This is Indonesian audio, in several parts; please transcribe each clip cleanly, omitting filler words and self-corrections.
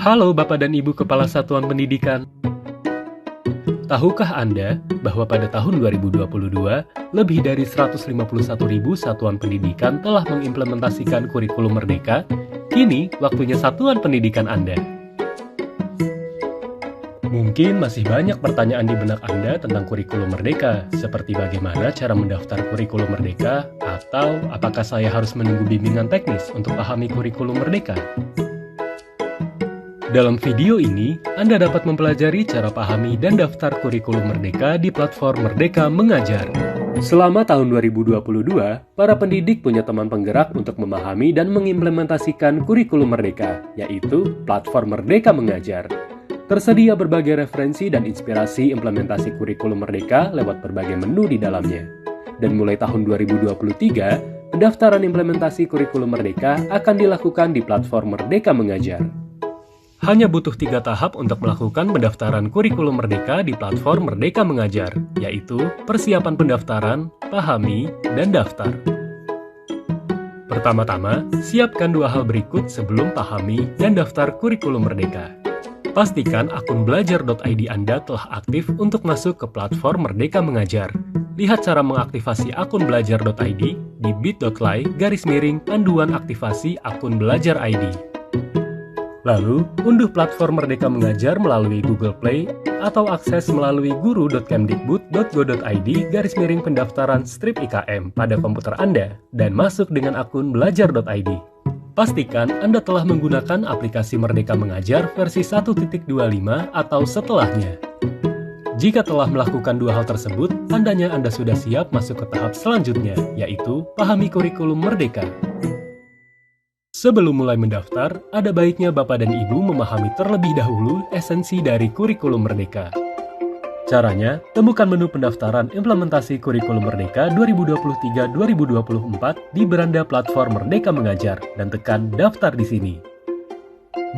Halo Bapak dan Ibu Kepala Satuan Pendidikan. Tahukah Anda bahwa pada tahun 2022, lebih dari 151.000 satuan pendidikan telah mengimplementasikan kurikulum Merdeka? Kini, waktunya satuan pendidikan Anda. Mungkin masih banyak pertanyaan di benak Anda tentang kurikulum Merdeka, seperti bagaimana cara mendaftar kurikulum Merdeka, atau apakah saya harus menunggu bimbingan teknis untuk pahami kurikulum Merdeka? Dalam video ini, Anda dapat mempelajari cara pahami dan daftar kurikulum Merdeka di platform Merdeka Mengajar. Selama tahun 2022, para pendidik punya teman penggerak untuk memahami dan mengimplementasikan kurikulum Merdeka, yaitu platform Merdeka Mengajar. Tersedia berbagai referensi dan inspirasi implementasi kurikulum Merdeka lewat berbagai menu di dalamnya. Dan mulai tahun 2023, pendaftaran implementasi kurikulum Merdeka akan dilakukan di platform Merdeka Mengajar. Hanya butuh 3 tahap untuk melakukan pendaftaran kurikulum Merdeka di platform Merdeka Mengajar, yaitu persiapan pendaftaran, pahami, dan daftar. Pertama-tama, siapkan 2 hal berikut sebelum pahami dan daftar kurikulum Merdeka. Pastikan akun belajar.id Anda telah aktif untuk masuk ke platform Merdeka Mengajar. Lihat cara mengaktifasi akun belajar.id di bit.ly/panduan aktivasi akun belajar ID. Lalu, unduh platform Merdeka Mengajar melalui Google Play atau akses melalui guru.kemdikbud.go.id/pendaftaran-IKM pada komputer Anda dan masuk dengan akun belajar.id. Pastikan Anda telah menggunakan aplikasi Merdeka Mengajar versi 1.25 atau setelahnya. Jika telah melakukan 2 hal tersebut, tandanya Anda sudah siap masuk ke tahap selanjutnya, yaitu pahami kurikulum Merdeka. Sebelum mulai mendaftar, ada baiknya Bapak dan Ibu memahami terlebih dahulu esensi dari kurikulum Merdeka. Caranya, temukan menu pendaftaran implementasi kurikulum Merdeka 2023-2024 di beranda platform Merdeka Mengajar dan tekan daftar di sini.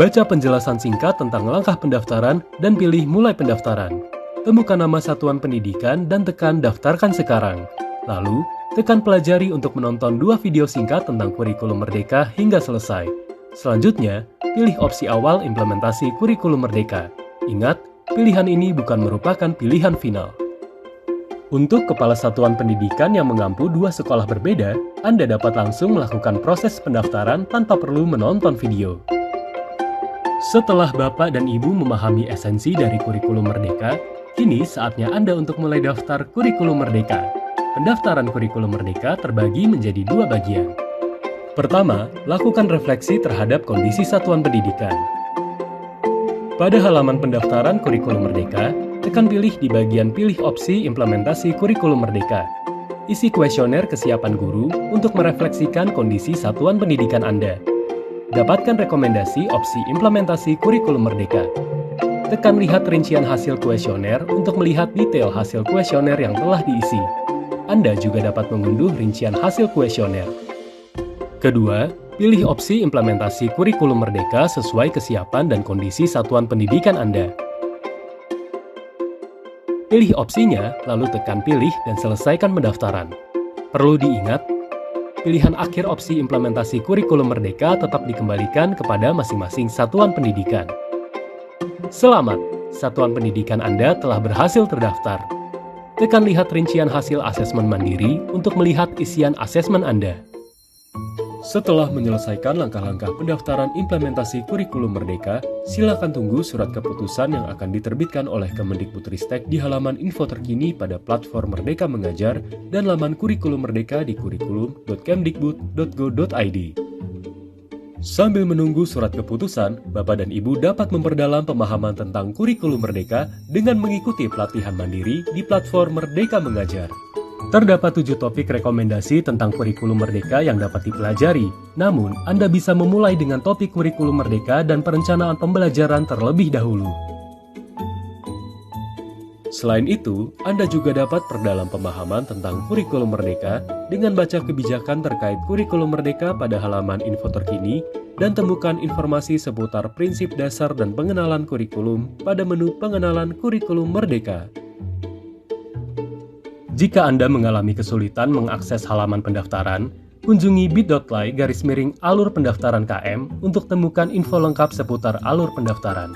Baca penjelasan singkat tentang langkah pendaftaran dan pilih mulai pendaftaran. Temukan nama satuan pendidikan dan tekan daftarkan sekarang. Lalu, tekan pelajari untuk menonton 2 video singkat tentang kurikulum Merdeka hingga selesai. Selanjutnya, pilih opsi awal implementasi kurikulum Merdeka. Ingat, pilihan ini bukan merupakan pilihan final. Untuk kepala satuan pendidikan yang mengampu 2 sekolah berbeda, Anda dapat langsung melakukan proses pendaftaran tanpa perlu menonton video. Setelah Bapak dan Ibu memahami esensi dari kurikulum Merdeka, kini saatnya Anda untuk mulai daftar kurikulum Merdeka. Pendaftaran kurikulum Merdeka terbagi menjadi 2 bagian. Pertama, lakukan refleksi terhadap kondisi satuan pendidikan. Pada halaman pendaftaran kurikulum Merdeka, tekan pilih di bagian pilih opsi implementasi kurikulum Merdeka. Isi kuesioner kesiapan guru untuk merefleksikan kondisi satuan pendidikan Anda. Dapatkan rekomendasi opsi implementasi kurikulum Merdeka. Tekan lihat rincian hasil kuesioner untuk melihat detail hasil kuesioner yang telah diisi. Anda juga dapat mengunduh rincian hasil kuesioner. Kedua, pilih opsi implementasi kurikulum Merdeka sesuai kesiapan dan kondisi satuan pendidikan Anda. Pilih opsinya, lalu tekan pilih dan selesaikan pendaftaran. Perlu diingat, pilihan akhir opsi implementasi kurikulum Merdeka tetap dikembalikan kepada masing-masing satuan pendidikan. Selamat, satuan pendidikan Anda telah berhasil terdaftar. Tekan lihat rincian hasil asesmen mandiri untuk melihat isian asesmen Anda. Setelah menyelesaikan langkah-langkah pendaftaran implementasi kurikulum Merdeka, silakan tunggu surat keputusan yang akan diterbitkan oleh Kemendikbudristek di halaman info terkini pada platform Merdeka Mengajar dan laman kurikulum Merdeka di kurikulum.kemdikbud.go.id. Sambil menunggu surat keputusan, Bapak dan Ibu dapat memperdalam pemahaman tentang kurikulum Merdeka dengan mengikuti pelatihan mandiri di platform Merdeka Mengajar. Terdapat 7 topik rekomendasi tentang kurikulum Merdeka yang dapat dipelajari. Namun, Anda bisa memulai dengan topik kurikulum Merdeka dan perencanaan pembelajaran terlebih dahulu. Selain itu, Anda juga dapat perdalam pemahaman tentang kurikulum Merdeka dengan baca kebijakan terkait kurikulum Merdeka pada halaman info terkini dan temukan informasi seputar prinsip dasar dan pengenalan kurikulum pada menu pengenalan kurikulum Merdeka. Jika Anda mengalami kesulitan mengakses halaman pendaftaran, kunjungi bit.ly/alur pendaftaran KM untuk temukan info lengkap seputar alur pendaftaran.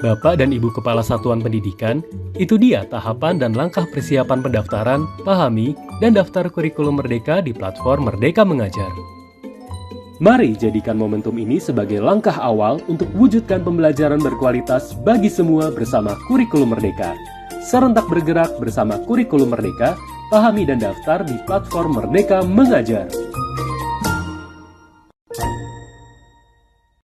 Bapak dan Ibu Kepala Satuan Pendidikan, itu dia tahapan dan langkah persiapan pendaftaran, pahami, dan daftar kurikulum Merdeka di platform Merdeka Mengajar. Mari jadikan momentum ini sebagai langkah awal untuk wujudkan pembelajaran berkualitas bagi semua bersama Kurikulum Merdeka. Serentak bergerak bersama Kurikulum Merdeka, pahami dan daftar di platform Merdeka Mengajar.